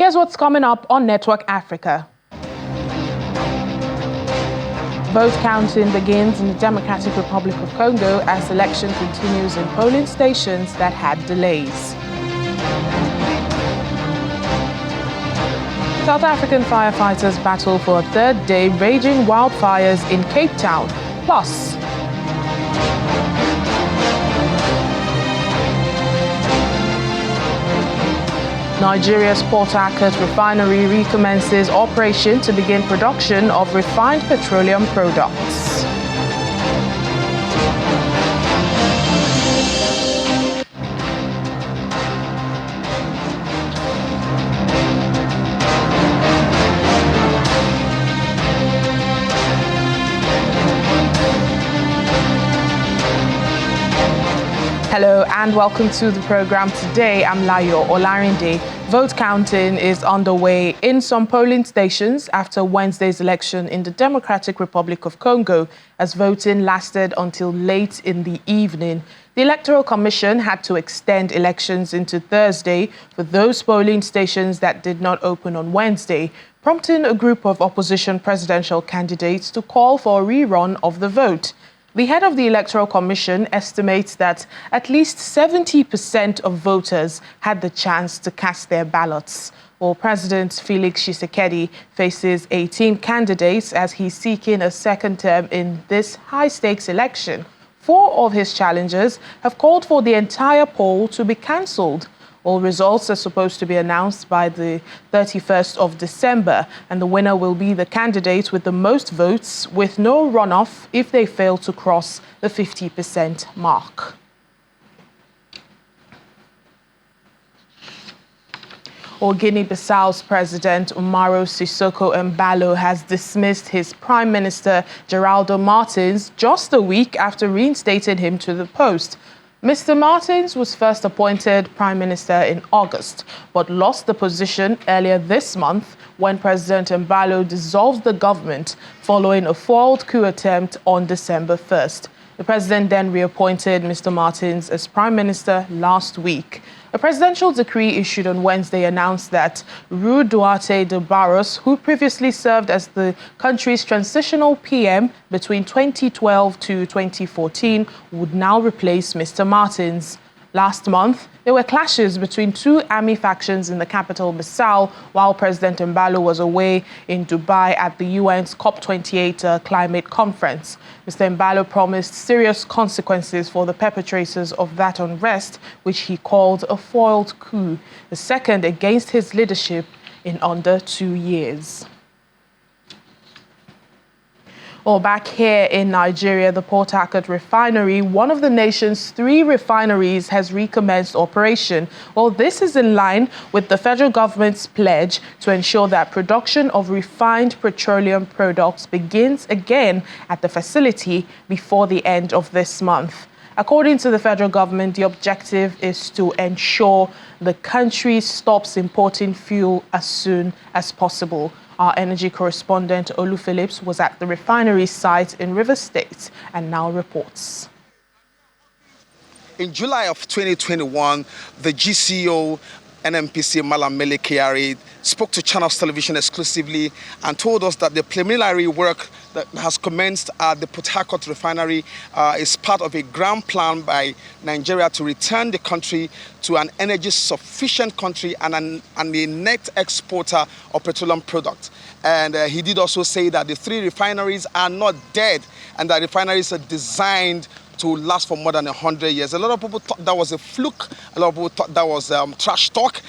Here's what's coming up on Network Africa. Vote counting begins in the Democratic Republic of Congo as election continues in polling stations that had delays. South African firefighters battle for a third day raging wildfires in Cape Town. Plus, Nigeria's Port Harcourt Refinery recommences operation to begin production of refined petroleum products. Hello and welcome to the program. Today, I'm Layo Olarinde. Vote counting is underway in some polling stations after Wednesday's election in the Democratic Republic of Congo, as voting lasted until late in the evening. The Electoral Commission had to extend elections into Thursday for those polling stations that did not open on Wednesday, prompting a group of opposition presidential candidates to call for a rerun of the vote. The head of the Electoral Commission estimates that at least 70% of voters had the chance to cast their ballots. While President Felix Tshisekedi faces 18 candidates as he's seeking a second term in this high-stakes election, 4 of his challengers have called for the entire poll to be cancelled. All results are supposed to be announced by the 31st of December, and the winner will be the candidate with the most votes, with no runoff if they fail to cross the 50% mark. Guinea-Bissau's President Umaro Sissoco Embalo has dismissed his Prime Minister Geraldo Martins just a week after reinstating him to the post. Mr. Martins was first appointed Prime Minister in August, but lost the position earlier this month when President Embalo dissolved the government following a foiled coup attempt on December 1st. The president then reappointed Mr. Martins as Prime Minister last week. A presidential decree issued on Wednesday announced that Rui Duarte de Barros, who previously served as the country's transitional PM between 2012 to 2014, would now replace Mr. Martins. Last month, there were clashes between 2 army factions in the capital, Bissau, while President Embalo was away in Dubai at the UN's COP28 climate conference. Mr. Embalo promised serious consequences for the perpetrators of that unrest, which he called a foiled coup, the second against his leadership in under 2 years. Back here in Nigeria, the Port Harcourt Refinery, one of the nation's 3 refineries, has recommenced operation. This is in line with the federal government's pledge to ensure that production of refined petroleum products begins again at the facility before the end of this month. According to the federal government, the objective is to ensure the country stops importing fuel as soon as possible. Our energy correspondent, Olu Phillips, was at the refinery site in Rivers State and now reports. In July of 2021, the GCO NNPC Malam Mele Kyari spoke to Channels Television exclusively and told us that the preliminary work that has commenced at the Port Harcourt Refinery is part of a grand plan by Nigeria to return the country to an energy-sufficient country and a net exporter of petroleum products. And he did also say that the 3 refineries are not dead and that refineries are designed to last for more than 100 years. A lot of people thought that was a fluke. A lot of people thought that was trash talk.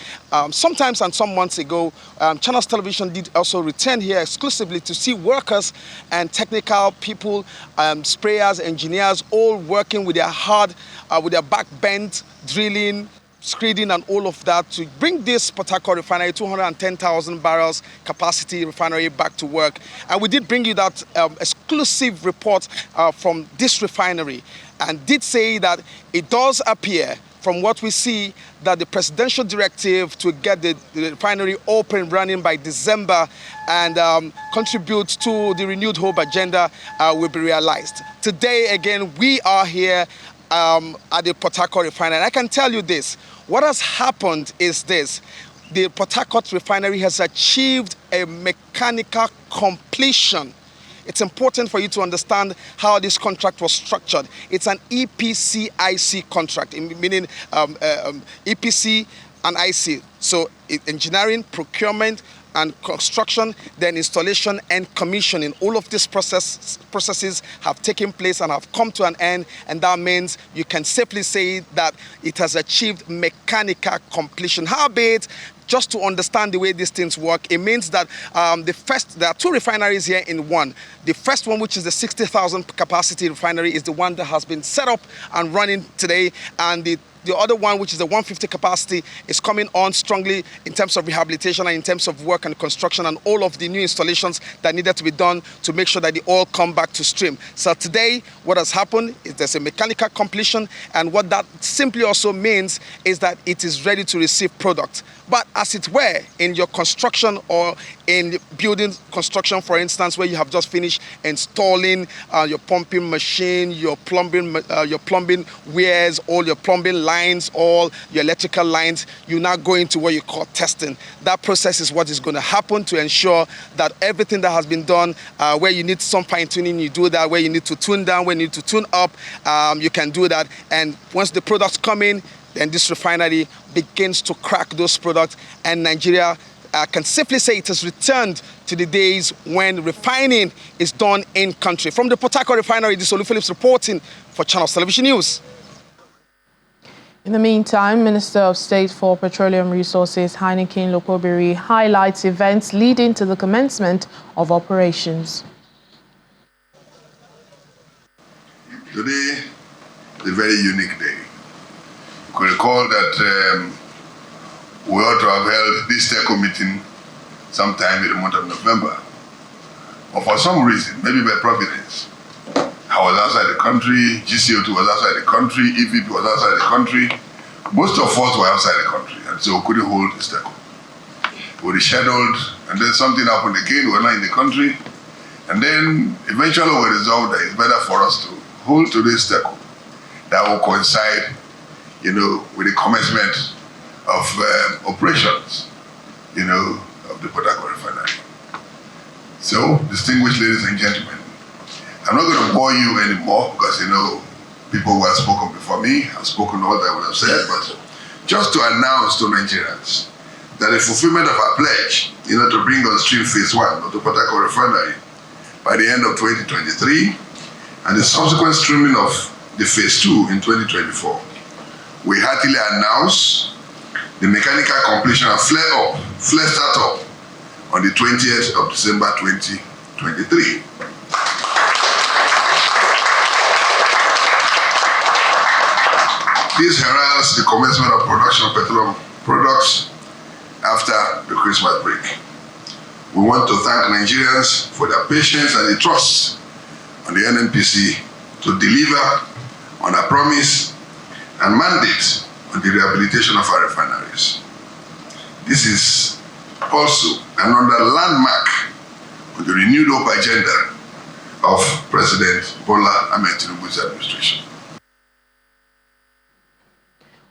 Sometimes and some months ago, Channels Television did also return here exclusively to see workers and technical people, sprayers, engineers, all working with their back bent, drilling, screeding and all of that to bring this Port Harcourt refinery, 210,000 barrels capacity refinery, back to work. And we did bring you that exclusive report from this refinery, and did say that it does appear from what we see that the presidential directive to get the refinery open running by December and contribute to the renewed hope agenda will be realized. Today, again, we are here at the Port Harcourt Refinery. And I can tell you this, what has happened is this. the Port Harcourt Refinery has achieved a mechanical completion. It's important for you to understand how this contract was structured. It's an EPCIC contract, meaning EPC and IC. So engineering, procurement, and construction, then installation and commissioning. All of these processes have taken place and have come to an end, and that means you can safely say that it has achieved mechanical completion. Howbeit, just to understand the way these things work, it means that there are two refineries here in one. The first one, which is the 60,000 capacity refinery, is the one that has been set up and running today, and the other one, which is the 150 capacity, is coming on strongly in terms of rehabilitation and in terms of work and construction and all of the new installations that needed to be done to make sure that they all come back to stream. So today, what has happened is there's a mechanical completion, and what that simply also means is that it is ready to receive product. But as it were, in your construction or in building construction, for instance, where you have just finished installing your pumping machine, your plumbing wares, all your plumbing lines, all your electrical lines, you now go into what you call testing. That process is what is going to happen to ensure that everything that has been done, where you need some fine-tuning, you do that. Where you need to tune down, where you need to tune up, you can do that. And once the products come in, then this refinery begins to crack those products, and Nigeria can safely say it has returned to the days when refining is done in country. From the Port Harcourt Refinery, this is Olu Phillips reporting for Channels Television News. In the meantime, Minister of State for Petroleum Resources Heineken Lokobiri highlights events leading to the commencement of operations. Today is a very unique day. You can recall that we ought to have held this TECO meeting sometime in the month of November. But for some reason, maybe by providence, I was outside the country, GCO2 was outside the country, EVP was outside the country. Most of us were outside the country, and so we couldn't hold this TECO. We rescheduled, and then something happened again, we were not in the country. And then eventually we resolved that it's better for us to hold today's TECO that will coincide, with the commencement of operations, of the Port Harcourt Refinery. So, distinguished ladies and gentlemen, I'm not going to bore you anymore because, people who have spoken before me have spoken all that I would have said, but just to announce to Nigerians that the fulfillment of our pledge, to bring on stream phase 1 of the Port Harcourt Refinery by the end of 2023, and the subsequent streaming of the phase 2 in 2024, we heartily announce the mechanical completion of flare startup on the 20th of December 2023. This heralds the commencement of production of petroleum products after the Christmas break. We want to thank Nigerians for their patience and the trust on the NNPC to deliver on our promise and mandate on the rehabilitation of our refineries. This is also another landmark on the renewed hope agenda of President Bola Ahmed Tinubu's administration.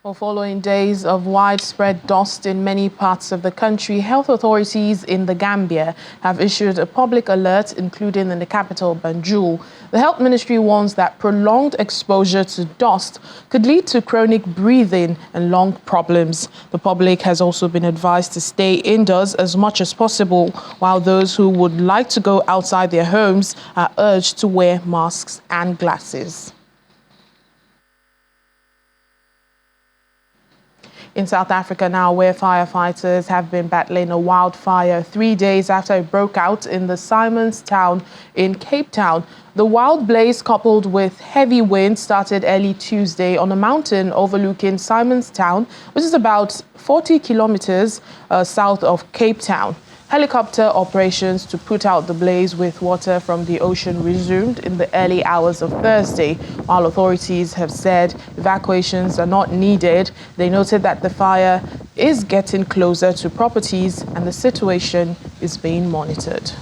Well, following days of widespread dust in many parts of the country, health authorities in the Gambia have issued a public alert, including in the capital, Banjul. The health ministry warns that prolonged exposure to dust could lead to chronic breathing and lung problems. The public has also been advised to stay indoors as much as possible, while those who would like to go outside their homes are urged to wear masks and glasses. In South Africa now, where firefighters have been battling a wildfire 3 days after it broke out in the Simon's Town in Cape Town. The wild blaze, coupled with heavy wind, started early Tuesday on a mountain overlooking Simon's Town, which is about 40 kilometers south of Cape Town. Helicopter operations to put out the blaze with water from the ocean resumed in the early hours of Thursday. While authorities have said evacuations are not needed, they noted that the fire is getting closer to properties and the situation is being monitored.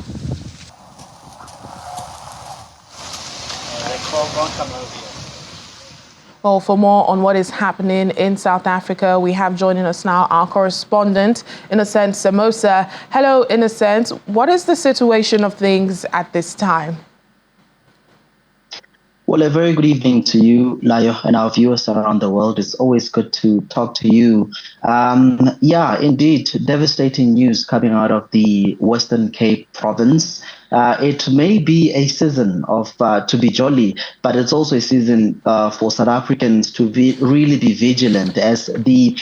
Well, for more on what is happening in South Africa, we have joining us now our correspondent, Innocent Samosa. Hello, Innocent. What is the situation of things at this time? Well, a very good evening to you, Layo, and our viewers around the world. It's always good to talk to you. Yeah, indeed, devastating news coming out of the Western Cape province. It may be a season of to be jolly, but it's also a season for South Africans to really be vigilant as the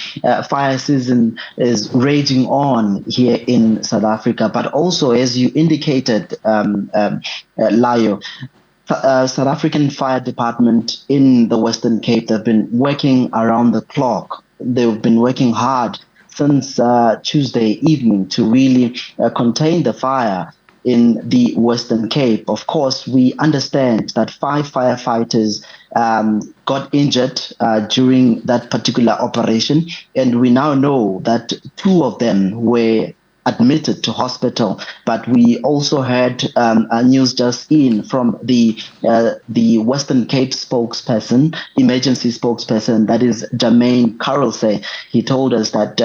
fire season is raging on here in South Africa. But also, as you indicated, Layo, South African Fire Department in the Western Cape, they've been working around the clock. They've been working hard since Tuesday evening to really contain the fire in the Western Cape. Of course, we understand that 5 firefighters got injured during that particular operation, and we now know that 2 of them were admitted to hospital. But we also heard news just in from the Western Cape spokesperson, emergency spokesperson, that is Jermaine Carlse. He told us that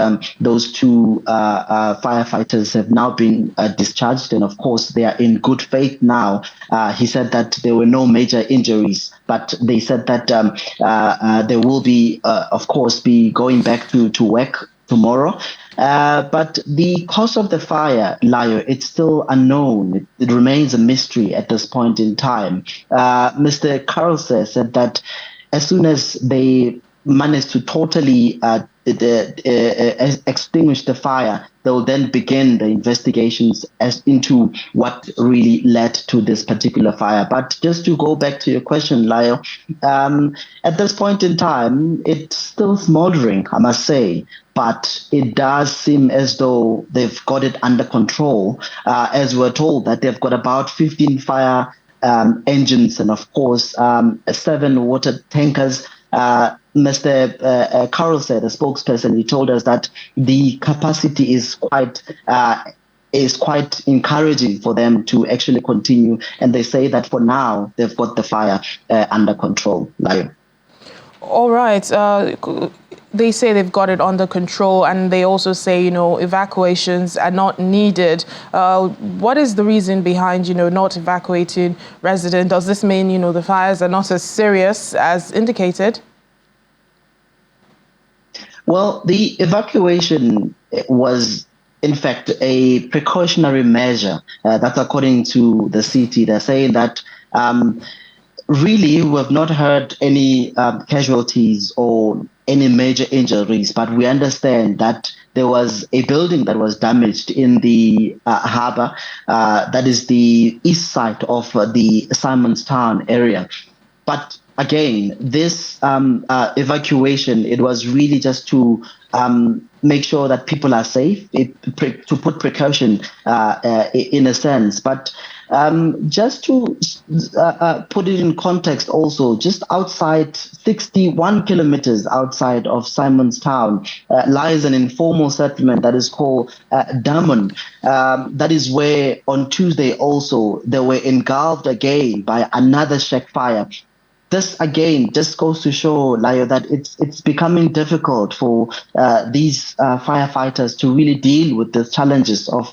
those 2 firefighters have now been discharged, and of course they are in good faith now. He said that there were no major injuries, but they said that they will be, of course, be going back to work tomorrow. But the cause of the fire, Layo, it's still unknown. It remains a mystery at this point in time. Mr. Carlse said that as soon as they manage to totally extinguish the fire, they'll then begin the investigations as into what really led to this particular fire. But just to go back to your question, Layo, at this point in time, it's still smoldering, I must say. But it does seem as though they've got it under control, as we're told that they've got about 15 fire engines and, of course, 7 water tankers. Mr. Carroll said, the spokesperson, he told us that the capacity is quite encouraging for them to actually continue. And they say that for now, they've got the fire under control. Like, all right. They say they've got it under control, and they also say, evacuations are not needed. What is the reason behind, not evacuating residents? Does this mean, the fires are not as serious as indicated? Well, the evacuation was, in fact, a precautionary measure. That's according to the city. They're saying that really we have not heard any casualties or any major injuries, but we understand that there was a building that was damaged in the harbour, that is the east side of the Simonstown area. But again, this evacuation, it was really just to make sure that people are safe, to put precaution in a sense. But just to put it in context also, just outside 61 kilometers outside of Simonstown lies an informal settlement that is called Damon. That is where on Tuesday also they were engulfed again by another shack fire. This again just goes to show, Layo, that it's becoming difficult for these firefighters to really deal with the challenges of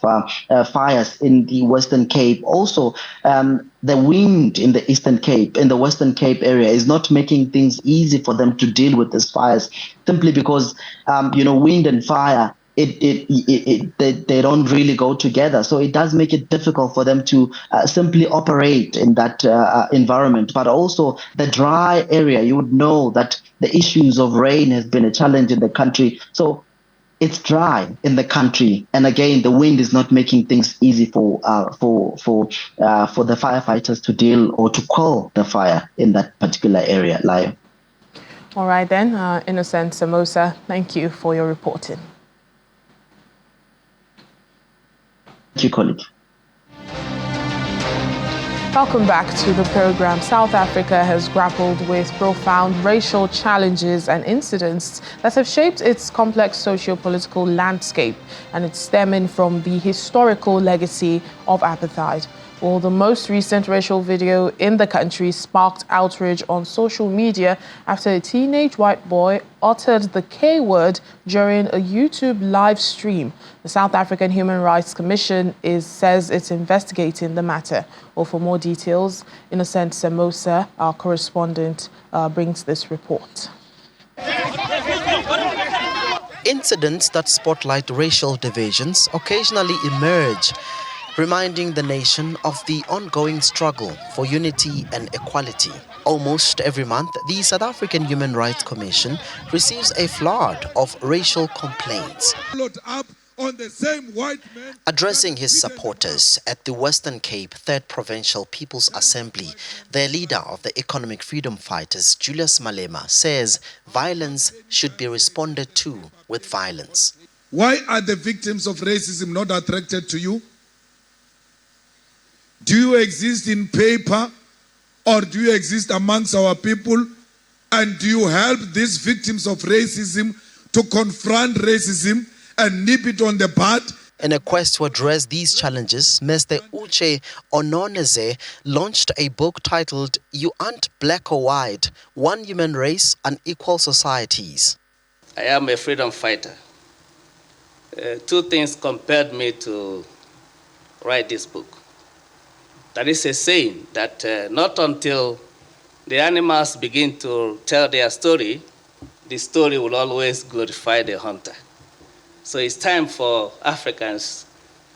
fires in the Western Cape. Also, the wind in the Eastern Cape, in the Western Cape area, is not making things easy for them to deal with these fires, simply because wind and fire, they don't really go together. So it does make it difficult for them to simply operate in that environment. But also the dry area, you would know that the issues of rain has been a challenge in the country. So it's dry in the country, and again, the wind is not making things easy for the firefighters to deal or to quell the fire in that particular area. Like, all right then, Innocent Samosa, thank you for your reporting. Thank you, colleague. Welcome back to the program. South Africa has grappled with profound racial challenges and incidents that have shaped its complex socio-political landscape, and it's stemming from the historical legacy of apartheid. Well, the most recent racial video in the country sparked outrage on social media after a teenage white boy uttered the K word during a YouTube live stream. The South African Human Rights Commission says it's investigating the matter. Well, for more details, Innocent Semosa, our correspondent, brings this report. Incidents that spotlight racial divisions occasionally emerge, reminding the nation of the ongoing struggle for unity and equality. Almost every month, the South African Human Rights Commission receives a flood of racial complaints. Addressing his supporters at the Western Cape 3rd Provincial People's Assembly, the leader of the Economic Freedom Fighters, Julius Malema, says violence should be responded to with violence. Why are the victims of racism not attracted to you? Do you exist in paper, or do you exist amongst our people? And do you help these victims of racism to confront racism and nip it on the bud? In a quest to address these challenges, Mr. Uche Ononeze launched a book titled You Aren't Black or White, One Human Race, Unequal Societies. I am a freedom fighter. Two things compelled me to write this book. That is a saying that not until the animals begin to tell their story, the story will always glorify the hunter. So it's time for Africans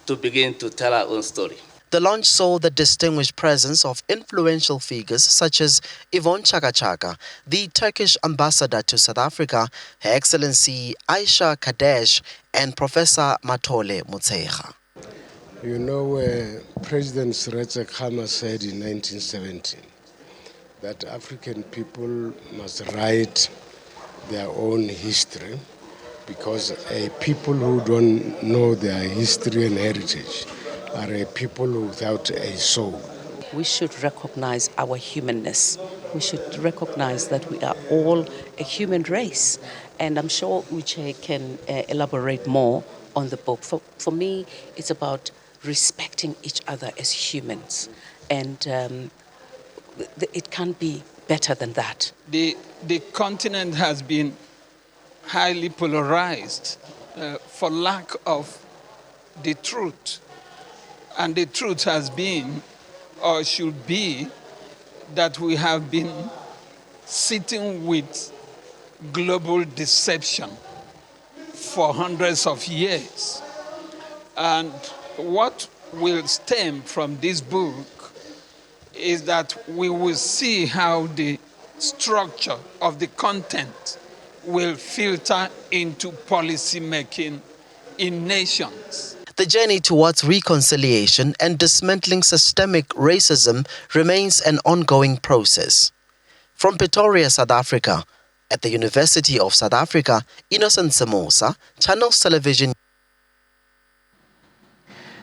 to begin to tell our own story. The launch saw the distinguished presence of influential figures such as Yvonne Chaka Chaka, the Turkish ambassador to South Africa, Her Excellency Aisha Kadesh, and Professor Matole Mutseha. You know, President Seretse Khama said in 1917 that African people must write their own history, because a people who don't know their history and heritage are a people without a soul. We should recognize our humanness. We should recognize that we are all a human race. And I'm sure Uche can elaborate more on the book. For me, it's about respecting each other as humans. And it can't be better than that. The continent has been highly polarized for lack of the truth. And the truth has been, or should be, that we have been sitting with global deception for hundreds of years. And what will stem from this book is that we will see how the structure of the content will filter into policy making in nations. The journey towards reconciliation and dismantling systemic racism remains an ongoing process. From Pretoria, South Africa, at the University of South Africa, Innocent Semosa, Channels Television.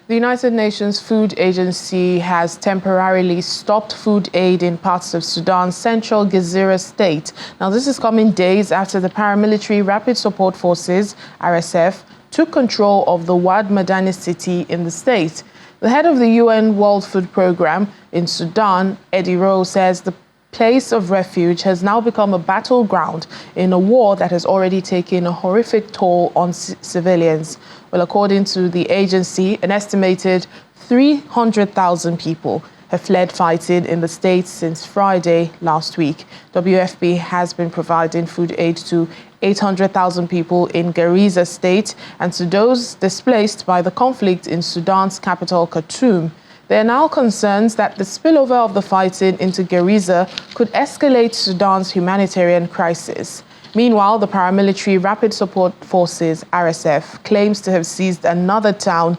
The United Nations Food Agency has temporarily stopped food aid in parts of Sudan's central Gaza state. Now, this is coming days after the paramilitary Rapid Support Forces, RSF, took control of the Wad Madani city in the state. The head of the UN World Food Programme in Sudan, Eddie Rowe, says the place of refuge has now become a battleground in a war that has already taken a horrific toll on civilians. Well, according to the agency, an estimated 300,000 people have fled fighting in the state since Friday last week. WFP has been providing food aid to 800,000 people in Gaza state and to those displaced by the conflict in Sudan's capital, Khartoum. There are now concerns that the spillover of the fighting into Gaza could escalate Sudan's humanitarian crisis. Meanwhile, the paramilitary Rapid Support Forces, RSF, claims to have seized another town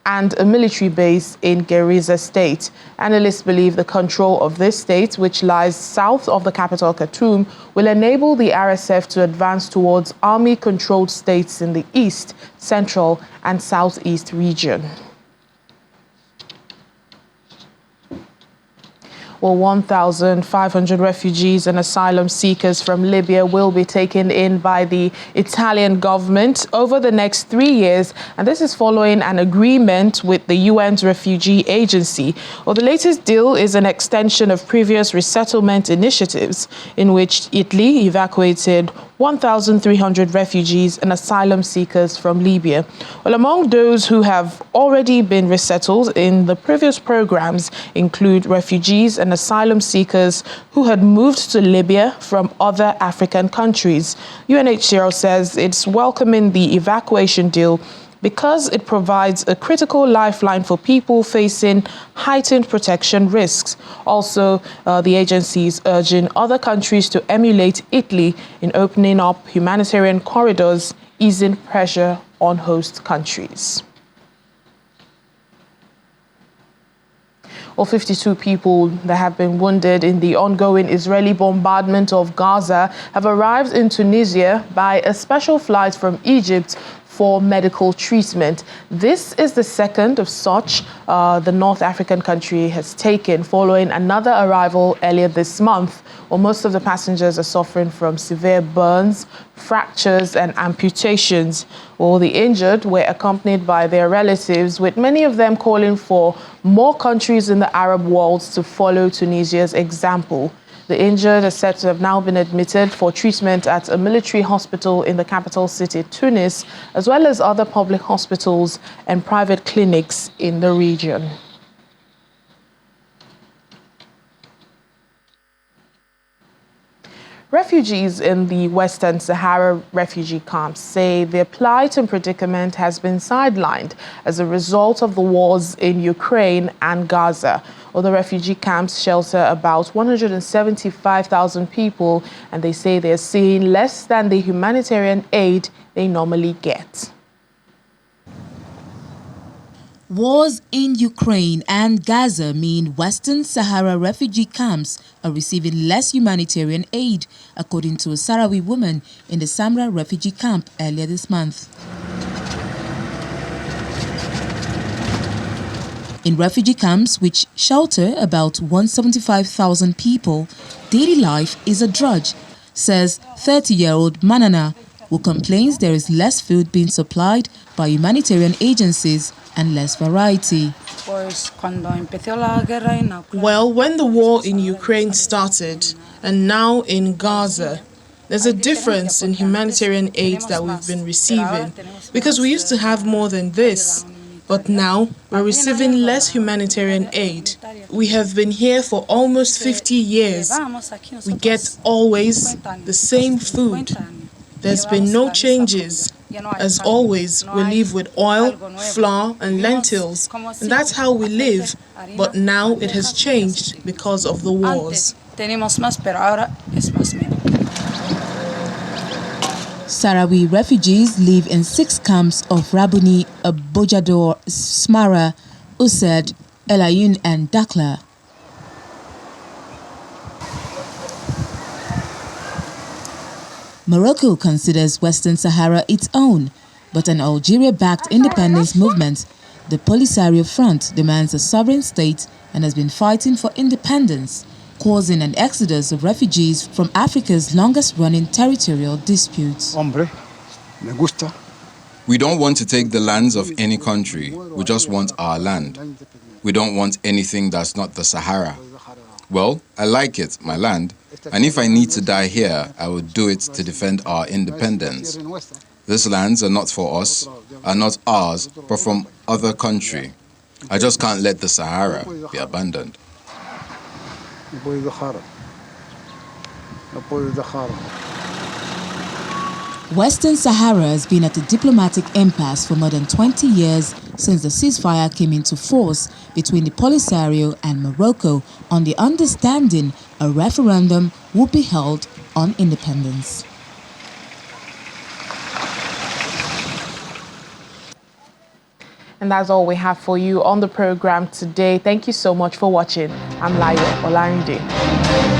and a military base in Gaza state. Analysts believe the control of this state, which lies south of the capital Khartoum, will enable the RSF to advance towards army-controlled states in the east, central, and southeast region. Well, 1,500 refugees and asylum seekers from Libya will be taken in by the Italian government over the next 3 years, and this is following an agreement with the UN's refugee agency. Well, the latest deal is an extension of previous resettlement initiatives in which Italy evacuated 1,300 refugees and asylum seekers from Libya. Well, among those who have already been resettled in the previous programs include refugees and asylum seekers who had moved to Libya from other African countries. UNHCR says it's welcoming the evacuation deal because it provides a critical lifeline for people facing heightened protection risks. Also, the agency is urging other countries to emulate Italy in opening up humanitarian corridors, easing pressure on host countries. Well, 52 people that have been wounded in the ongoing Israeli bombardment of Gaza have arrived in Tunisia by a special flight from Egypt for medical treatment. This is the second of such the North African country has taken following another arrival earlier this month. Well, most of the passengers are suffering from severe burns, fractures and amputations. Well, the injured were accompanied by their relatives, with many of them calling for more countries in the Arab world to follow Tunisia's example. The injured are said to have now been admitted for treatment at a military hospital in the capital city, Tunis, as well as other public hospitals and private clinics in the region. Refugees in the Western Sahara refugee camps say their plight and predicament has been sidelined as a result of the wars in Ukraine and Gaza. Well, the refugee camps shelter about 175,000 people, and they say they're seeing less than the humanitarian aid they normally get. Wars in Ukraine and Gaza mean Western Sahara refugee camps are receiving less humanitarian aid, according to a Sahrawi woman in the Samra refugee camp earlier this month. In refugee camps, which shelter about 175,000 people, daily life is a drudge, says 30-year-old Manana, who complains there is less food being supplied by humanitarian agencies and less variety. Well, when the war in Ukraine started, and now in Gaza, there's a difference in humanitarian aid that we've been receiving, because we used to have more than this. But now, we're receiving less humanitarian aid. We have been here for almost 50 years. We get always the same food. There's been no changes. As always, we live with oil, flour and lentils, and that's how we live. But now it has changed because of the wars. Sahrawi refugees live in 6 camps of Rabuni, Bojador, Smara, Used, El Ayoun and Dakhla. Morocco considers Western Sahara its own, but an Algeria-backed independence movement, the Polisario Front, demands a sovereign state and has been fighting for independence, causing an exodus of refugees from Africa's longest-running territorial disputes. We don't want to take the lands of any country. We just want our land. We don't want anything that's not the Sahara. Well, I like it, my land, and if I need to die here, I will do it to defend our independence. These lands are not for us, are not ours, but from other country. I just can't let the Sahara be abandoned. Western Sahara has been at a diplomatic impasse for more than 20 years since the ceasefire came into force between the Polisario and Morocco on the understanding a referendum would be held on independence. And that's all we have for you on the program today. Thank you so much for watching. I'm Layo Olarinde.